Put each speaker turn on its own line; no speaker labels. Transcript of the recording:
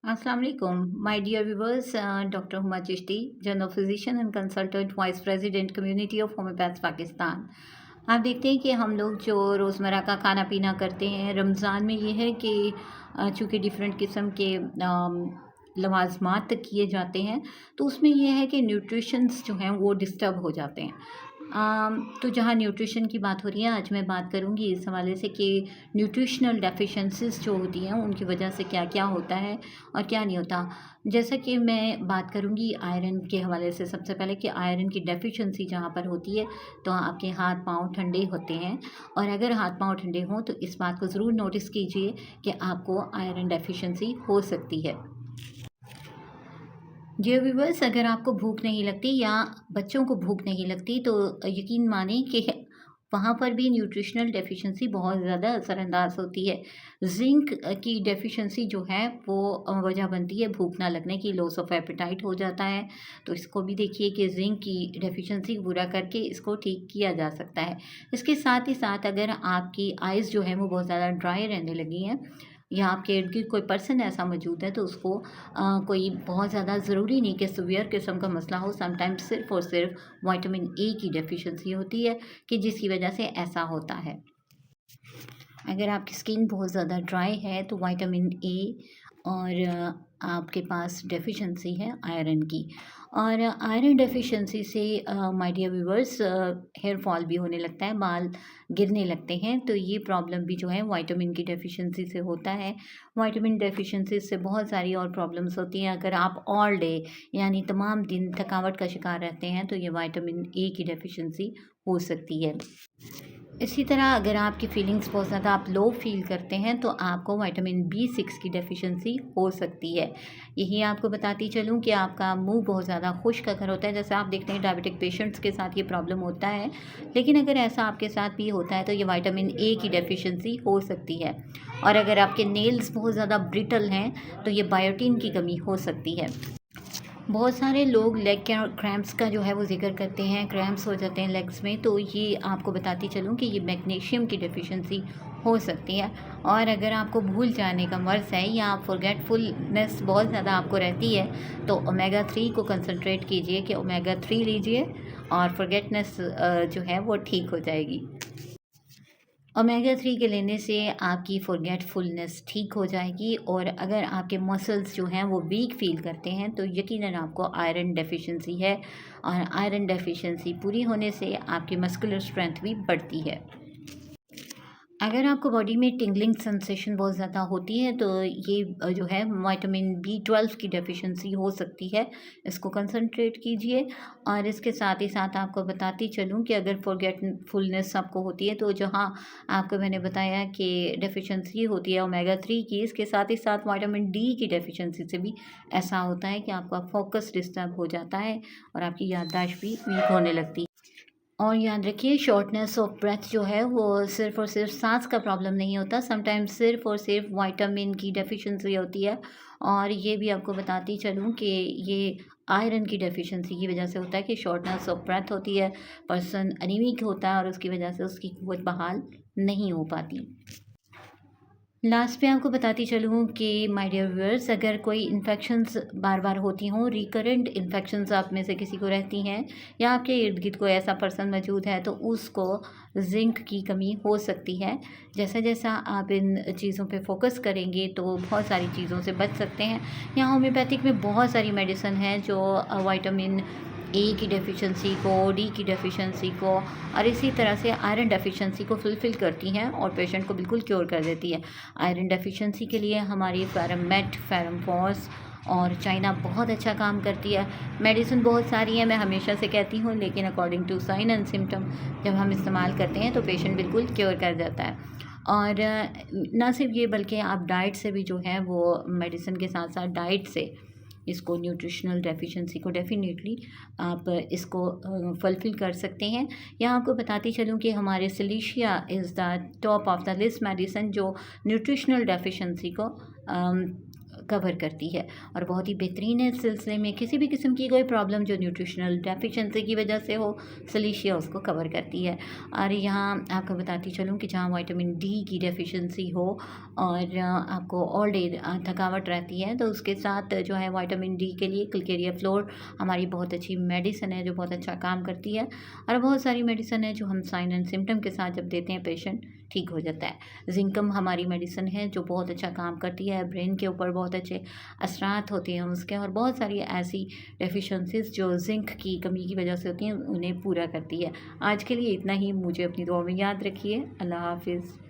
अस्सलाम वालेकुम my dear viewers. Doctor Huma Chishti, general physician and consultant, vice president, community of homeopaths Pakistan. आप देखते हैं कि हम लोग जो रोज़मर्रा का खाना पीना करते हैं, रमज़ान में ये है कि चूँकि डिफरेंट किस्म के लवाज़मात किए जाते हैं, तो उसमें ये है कि न्यूट्रिशंस जो हैं वो डिस्टर्ब हो जाते हैं। तो जहाँ न्यूट्रिशन की बात हो रही है, आज मैं बात करूँगी इस हवाले से कि न्यूट्रिशनल डेफिशिएंसीज़ जो होती हैं उनकी वजह से क्या-क्या होता है और क्या नहीं होता। जैसा कि मैं बात करूँगी आयरन के हवाले से, सबसे पहले कि आयरन की डेफिशिएंसी जहाँ पर होती है तो आपके हाथ-पाँव ठंडे होते हैं, और अगर हाथ-पाँव ठंडे हों तो इस बात को ज़रूर नोटिस कीजिए कि आपको आयरन डेफिशिएंसी हो सकती है। डियर व्यूअर्स, अगर आपको भूख नहीं लगती या बच्चों को भूख नहीं लगती तो यकीन मानें कि वहाँ पर भी न्यूट्रिशनल डेफिशिएंसी बहुत ज़्यादा असरअंदाज होती है। ज़िंक की डेफिशिएंसी जो है वो वजह बनती है भूख ना लगने की, लॉस ऑफ एपेटाइट हो जाता है। तो इसको भी देखिए कि ज़िंक की डेफिशिएंसी पूरा करके इसको ठीक किया जा सकता है। इसके साथ ही साथ अगर आपकी आइज़ जो है वो बहुत ज़्यादा ड्राई रहने लगी हैं या आपके इर्द-गिर्द कोई पर्सन ऐसा मौजूद है, तो उसको कोई बहुत ज़्यादा ज़रूरी नहीं कि सीवियर किस्म का मसला हो। समटाइम्स सिर्फ़ और सिर्फ़ विटामिन ए की डेफ़िशिएंसी होती है कि जिसकी वजह से ऐसा होता है। अगर आपकी स्किन बहुत ज़्यादा ड्राई है तो विटामिन ए और आपके पास डेफिशिएंसी है आयरन की, और आयरन डेफिशिएंसी से my dear viewers hair fall भी होने लगता है, बाल गिरने लगते हैं। तो ये प्रॉब्लम भी जो है विटामिन की डेफिशिएंसी से होता है। विटामिन डेफिशिएंसी से बहुत सारी और प्रॉब्लम्स होती हैं। अगर आप ऑल डे यानी तमाम दिन थकावट का शिकार रहते हैं तो ये विटामिन ए की डेफिशिएंसी हो सकती है। इसी तरह अगर आपकी फीलिंग्स बहुत ज़्यादा आप लो फ़ील करते हैं तो आपको विटामिन बी6 की डेफ़िशिएंसी हो सकती है। यही आपको बताती चलूँ कि आपका मुँह बहुत ज़्यादा खुश्क अगर होता है, जैसे आप देखते हैं डायबिटिक पेशेंट्स के साथ ये प्रॉब्लम होता है, लेकिन अगर ऐसा आपके साथ भी होता है तो ये विटामिन ए की डेफ़िशिएंसी हो सकती है। और अगर आपके नेल्स बहुत ज़्यादा ब्रिटल हैं तो ये बायोटिन की कमी हो सकती है। बहुत सारे लोग लेग क्रैम्प्स का जो है वो ज़िक्र करते हैं, क्रैम्प्स हो जाते हैं लेग्स में, तो ये आपको बताती चलूँ कि ये मैग्नीशियम की डेफिशिएंसी हो सकती है। और अगर आपको भूल जाने का मर्ज़ है या फॉरगेटफुलनेस बहुत ज़्यादा आपको रहती है तो ओमेगा 3 को कंसंट्रेट कीजिए कि ओमेगा 3 लीजिए और फॉरगेटनेस जो है वो ठीक हो जाएगी। ओमेगा 3 के लेने से आपकी फॉरगेटफुलनेस ठीक हो जाएगी, और अगर आपके मसल्स जो हैं वो वीक फ़ील करते हैं तो यकीनन आपको आयरन डेफिशिएंसी है, और आयरन डेफिशिएंसी पूरी होने से आपकी मस्कुलर स्ट्रेंथ भी बढ़ती है। अगर आपको बॉडी में टिंगलिंग सेंसेशन बहुत ज़्यादा होती है तो ये जो है विटामिन बी12 की डेफिशिएंसी हो सकती है, इसको कंसंट्रेट कीजिए। और इसके साथ ही साथ आपको बताती चलूँ कि अगर फॉरगेटफुलनेस आपको होती है तो जहाँ आपको मैंने बताया कि डेफिशिएंसी होती है ओमेगा 3 की, इसके साथ ही साथ विटामिन डी की डेफिशिएंसी से भी ऐसा होता है कि आपका फोकस डिस्टर्ब हो जाता है और आपकी याददाश्त भी वीक होने लगती है। और याद रखिए शॉर्टनेस ऑफ ब्रेथ जो है वो सिर्फ़ और सिर्फ सांस का प्रॉब्लम नहीं होता, समटाइम्स सिर्फ़ और सिर्फ विटामिन की डेफिशिएंसी होती है। और ये भी आपको बताती चलूँ कि ये आयरन की डेफिशिएंसी की वजह से होता है कि शॉर्टनेस ऑफ ब्रेथ होती है, पर्सन एनीमिक होता है और उसकी वजह से उसकी कुव्वत बहाल नहीं हो पाती। लास्ट पे आपको बताती चलूँ कि माय डियर व्यूअर्स, अगर कोई इन्फेक्शंस बार-बार होती हों, रिकरेंट इन्फेक्शंस आप में से किसी को रहती हैं या आपके इर्द-गिर्द कोई ऐसा पर्सन मौजूद है तो उसको ज़िंक की कमी हो सकती है। जैसा-जैसा आप इन चीज़ों पे फ़ोकस करेंगे तो बहुत सारी चीज़ों से बच सकते हैं। यहाँ होम्योपैथिक में बहुत सारी मेडिसिन हैं जो विटामिन ए की डेफिशिएंसी को, डी की डेफिशिएंसी को और इसी तरह से आयरन डेफिशिएंसी को फुलफ़िल करती हैं और पेशेंट को बिल्कुल क्योर कर देती है। आयरन डेफिशिएंसी के लिए हमारी फेरमेट, फेरमफॉस और चाइना बहुत अच्छा काम करती है। मेडिसिन बहुत सारी हैं, मैं हमेशा से कहती हूँ, लेकिन according to sign and symptom जब हम इस्तेमाल करते हैं तो पेशेंट बिल्कुल क्योर कर जाता है। और ना सिर्फ ये बल्कि आप डाइट से भी जो है वो मेडिसिन के साथ-साथ डाइट से इसको न्यूट्रिशनल डेफिशिएंसी को डेफ़िनेटली आप इसको फुलफ़िल कर सकते हैं। यहाँ आपको बताती चलूँ कि हमारे Silicea is the top of the list medicine जो न्यूट्रिशनल डेफिशिएंसी को कवर करती है और बहुत ही बेहतरीन है इस सिलसिले में। किसी भी किस्म की कोई प्रॉब्लम जो न्यूट्रिशनल डेफिशिएंसी की वजह से हो, सिलिशिया उसको कवर करती है। और यहाँ आपको बताती चलूँ कि जहाँ विटामिन डी की डेफिशिएंसी हो और आपको ऑल डे थकावट रहती है, तो उसके साथ जो है विटामिन डी के लिए क्लकेरिया फ्लोर हमारी बहुत अच्छी मेडिसिन है, जो बहुत अच्छा काम करती है। और बहुत सारी मेडिसिन है जो हम साइन एंड सिम्टम के साथ जब देते हैं पेशेंट, ठीक हो जाता है। जिंकम हमारी मेडिसिन है जो बहुत अच्छा काम करती है, ब्रेन के ऊपर बहुत अच्छे असरात होते हैं उसके, और बहुत सारी ऐसी डेफिशिएंसीज जो जिंक की कमी की वजह से होती हैं उन्हें पूरा करती है। आज के लिए इतना ही। मुझे अपनी दुआ में याद रखिए। अल्लाह हाफिज़।